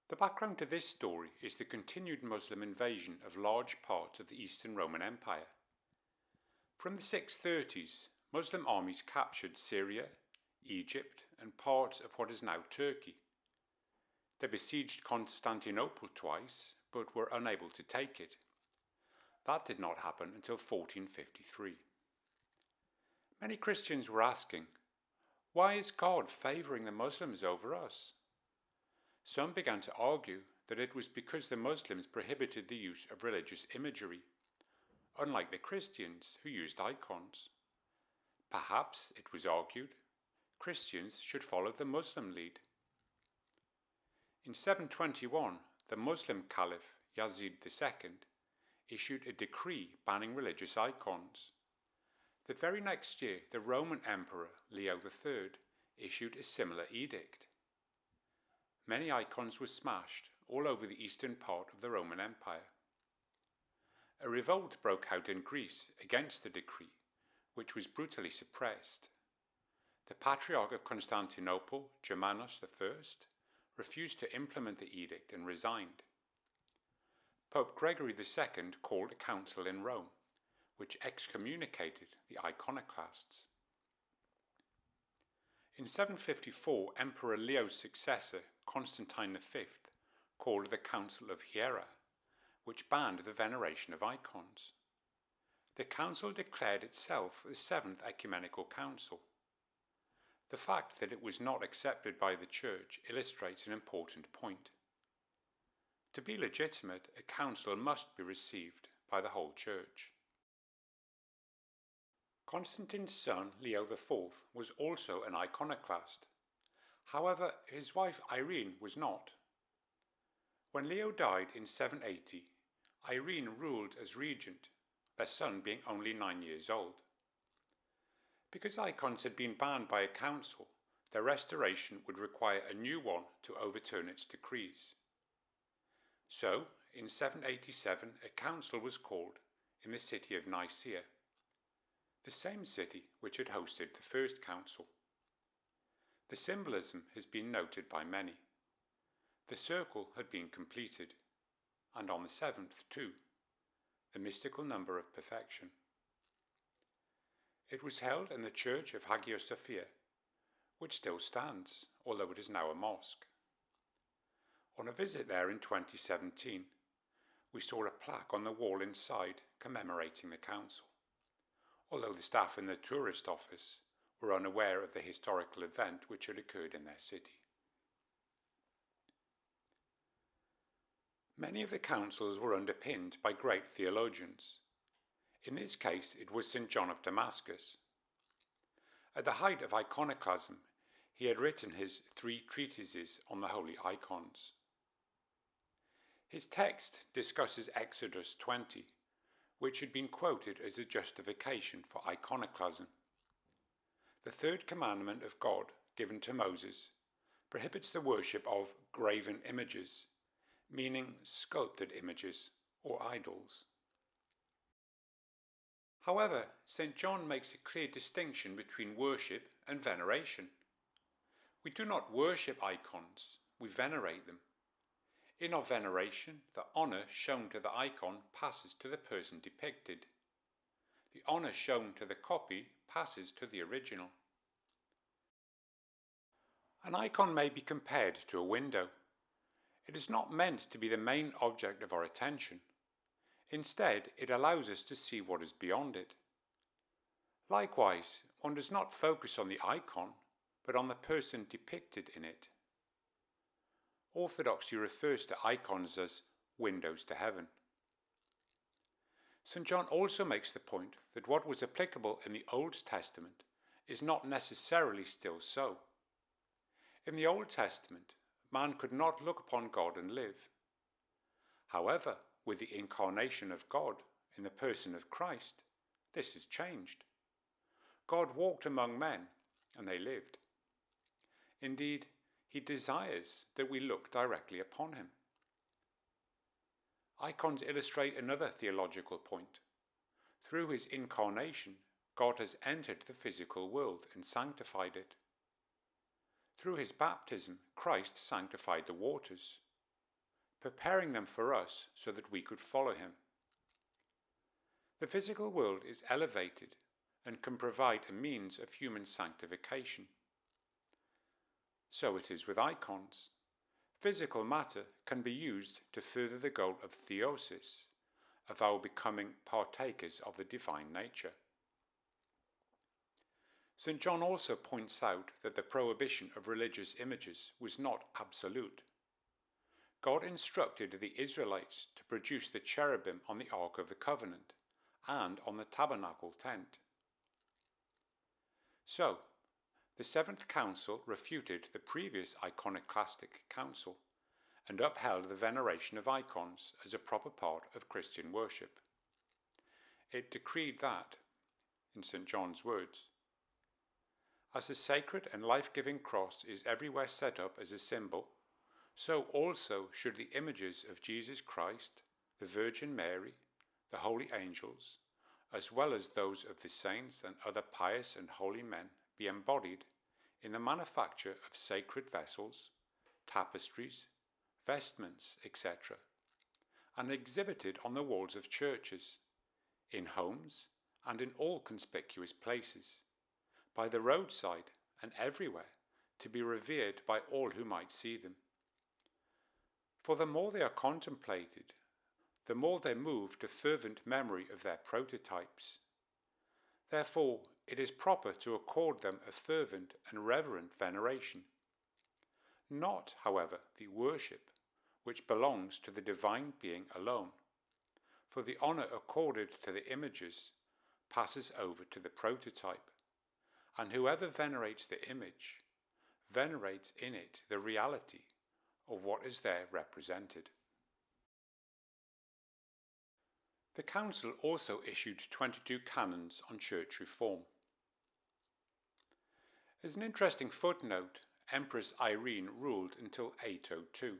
The background to this story is the continued Muslim invasion of large parts of the Eastern Roman Empire. From the 630s, Muslim armies captured Syria, Egypt, and parts of what is now Turkey. They besieged Constantinople twice, but were unable to take it. That did not happen until 1453. Many Christians were asking, why is God favouring the Muslims over us? Some began to argue that it was because the Muslims prohibited the use of religious imagery, unlike the Christians who used icons. Perhaps, it was argued, Christians should follow the Muslim lead. In 721, the Muslim Caliph Yazid II issued a decree banning religious icons. The very next year, the Roman Emperor Leo III issued a similar edict. Many icons were smashed all over the eastern part of the Roman Empire. A revolt broke out in Greece against the decree, which was brutally suppressed. The Patriarch of Constantinople, Germanus I, refused to implement the edict and resigned. Pope Gregory II called a council in Rome, which excommunicated the iconoclasts. In 754, Emperor Leo's successor, Constantine V, called the Council of Hiera, which banned the veneration of icons. The council declared itself the Seventh Ecumenical Council. The fact that it was not accepted by the Church illustrates an important point. To be legitimate, a council must be received by the whole Church. Constantine's son, Leo IV, was also an iconoclast. However, his wife Irene was not. When Leo died in 780, Irene ruled as regent, their son being only 9 years old. Because icons had been banned by a council, their restoration would require a new one to overturn its decrees. So, in 787, a council was called in the city of Nicaea, the same city which had hosted the first council. The symbolism has been noted by many. The circle had been completed, and on the seventh too, the mystical number of perfection. It was held in the church of Hagia Sophia, which still stands, although it is now a mosque. On a visit there in 2017, we saw a plaque on the wall inside commemorating the council, although the staff in the tourist office were unaware of the historical event which had occurred in their city. Many of the councils were underpinned by great theologians. In this case, it was St. John of Damascus. At the height of iconoclasm, he had written his 3 treatises on the holy icons. His text discusses Exodus 20, which had been quoted as a justification for iconoclasm. The Third Commandment of God, given to Moses, prohibits the worship of graven images, meaning sculpted images or idols. However, St. John makes a clear distinction between worship and veneration. We do not worship icons, we venerate them. In our veneration, the honour shown to the icon passes to the person depicted. The honour shown to the copy passes to the original. An icon may be compared to a window. It is not meant to be the main object of our attention. Instead, it allows us to see what is beyond it. Likewise, one does not focus on the icon, but on the person depicted in it. Orthodoxy refers to icons as windows to heaven. St. John also makes the point that what was applicable in the Old Testament is not necessarily still so. In the Old Testament, man could not look upon God and live. However, with the incarnation of God in the person of Christ, this has changed. God walked among men, and they lived. Indeed, he desires that we look directly upon him. Icons illustrate another theological point. Through his incarnation, God has entered the physical world and sanctified it. Through his baptism, Christ sanctified the waters. preparing them for us so that we could follow him. The physical world is elevated and can provide a means of human sanctification. So it is with icons. Physical matter can be used to further the goal of theosis, of our becoming partakers of the divine nature. St. John also points out that the prohibition of religious images was not absolute. God instructed the Israelites to produce the cherubim on the Ark of the Covenant and on the tabernacle tent. So, the Seventh Council refuted the previous iconoclastic council and upheld the veneration of icons as a proper part of Christian worship. It decreed that, in St. John's words, as the sacred and life-giving cross is everywhere set up as a symbol, so also should the images of Jesus Christ, the Virgin Mary, the holy angels, as well as those of the saints and other pious and holy men, be embodied in the manufacture of sacred vessels, tapestries, vestments, etc., and exhibited on the walls of churches, in homes, and in all conspicuous places, by the roadside and everywhere, to be revered by all who might see them. For the more they are contemplated, the more they move to fervent memory of their prototypes. Therefore, it is proper to accord them a fervent and reverent veneration. Not, however, the worship, which belongs to the divine being alone, for the honour accorded to the images passes over to the prototype, and whoever venerates the image, venerates in it the reality of what is there represented. The Council also issued 22 canons on church reform. As an interesting footnote, Empress Irene ruled until 802.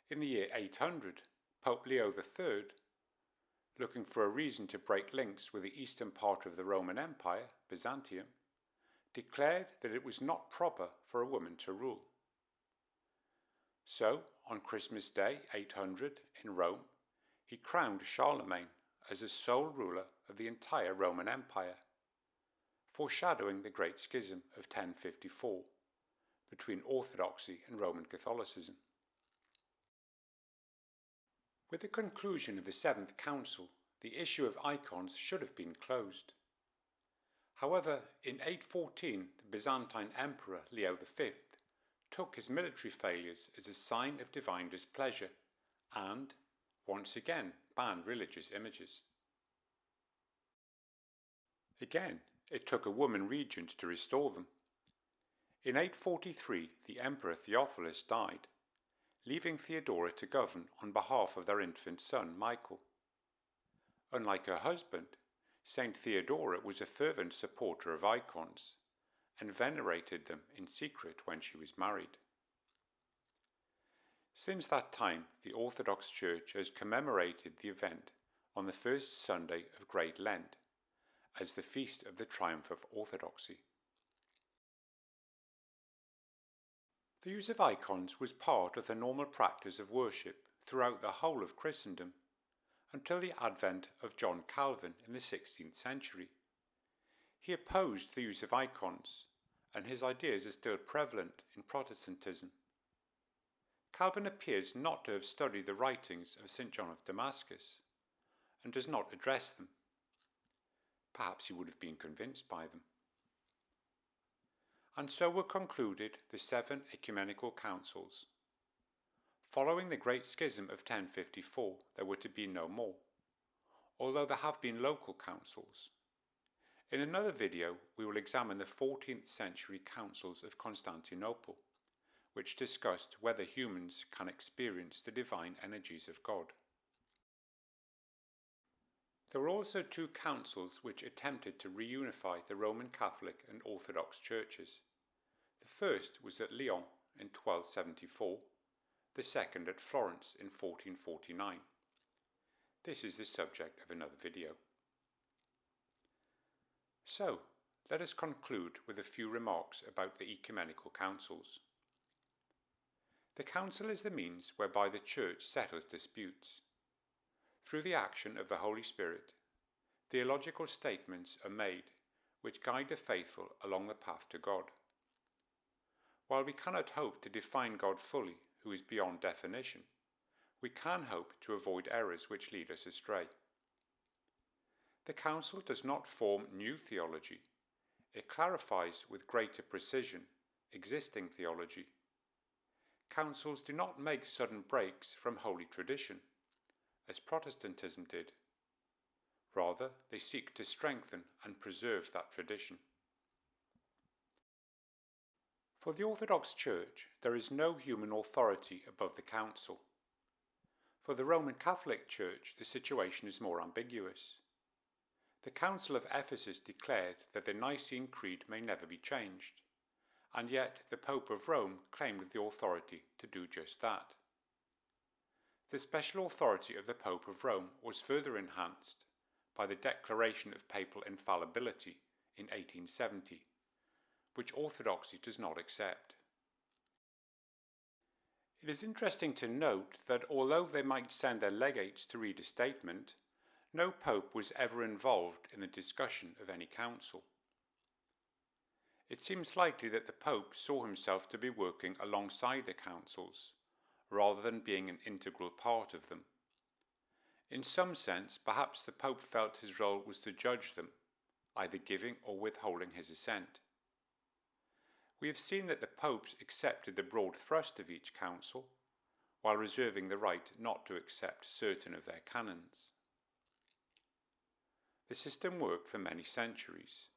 In the year 800, Pope Leo III, looking for a reason to break links with the eastern part of the Roman Empire, Byzantium, declared that it was not proper for a woman to rule. So, on Christmas Day 800 in Rome, he crowned Charlemagne as the sole ruler of the entire Roman Empire, foreshadowing the Great Schism of 1054 between Orthodoxy and Roman Catholicism. With the conclusion of the Seventh Council, the issue of icons should have been closed. However, in 814, the Byzantine Emperor Leo V took his military failures as a sign of divine displeasure and, once again, banned religious images. Again, it took a woman regent to restore them. In 843, the Emperor Theophilus died, leaving Theodora to govern on behalf of their infant son Michael. Unlike her husband, Saint Theodora was a fervent supporter of icons and venerated them in secret when she was married. Since that time, the Orthodox Church has commemorated the event on the first Sunday of Great Lent as the feast of the triumph of orthodoxy. The use of icons was part of the normal practice of worship throughout the whole of Christendom until the advent of John Calvin in the 16th century. He opposed the use of icons, and his ideas are still prevalent in Protestantism. Calvin appears not to have studied the writings of St. John of Damascus, and does not address them. Perhaps he would have been convinced by them. And so were concluded the 7 Ecumenical Councils. Following the Great Schism of 1054, there were to be no more, although there have been local councils. In another video, we will examine the 14th century Councils of Constantinople, which discussed whether humans can experience the divine energies of God. There were also 2 councils which attempted to reunify the Roman Catholic and Orthodox churches. The first was at Lyon in 1274, the second at Florence in 1449. This is the subject of another video. So, let us conclude with a few remarks about the Ecumenical Councils. The Council is the means whereby the Church settles disputes. Through the action of the Holy Spirit, theological statements are made which guide the faithful along the path to God. While we cannot hope to define God fully, who is beyond definition, we can hope to avoid errors which lead us astray. The Council does not form new theology. It clarifies with greater precision existing theology. Councils do not make sudden breaks from holy tradition, as Protestantism did. Rather, they seek to strengthen and preserve that tradition. For the Orthodox Church, there is no human authority above the Council. For the Roman Catholic Church, the situation is more ambiguous. The Council of Ephesus declared that the Nicene Creed may never be changed, and yet the Pope of Rome claimed the authority to do just that. The special authority of the Pope of Rome was further enhanced by the Declaration of Papal Infallibility in 1870, which Orthodoxy does not accept. It is interesting to note that although they might send their legates to read a statement, no pope was ever involved in the discussion of any council. It seems likely that the Pope saw himself to be working alongside the councils, rather than being an integral part of them. In some sense, perhaps the Pope felt his role was to judge them, either giving or withholding his assent. We have seen that the popes accepted the broad thrust of each council, while reserving the right not to accept certain of their canons. The system worked for many centuries,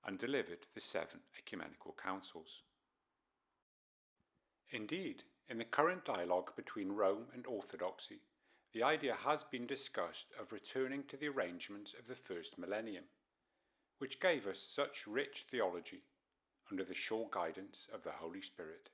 and delivered the 7 Ecumenical Councils. Indeed, in the current dialogue between Rome and Orthodoxy, the idea has been discussed of returning to the arrangements of the first millennium, which gave us such rich theology under the sure guidance of the Holy Spirit.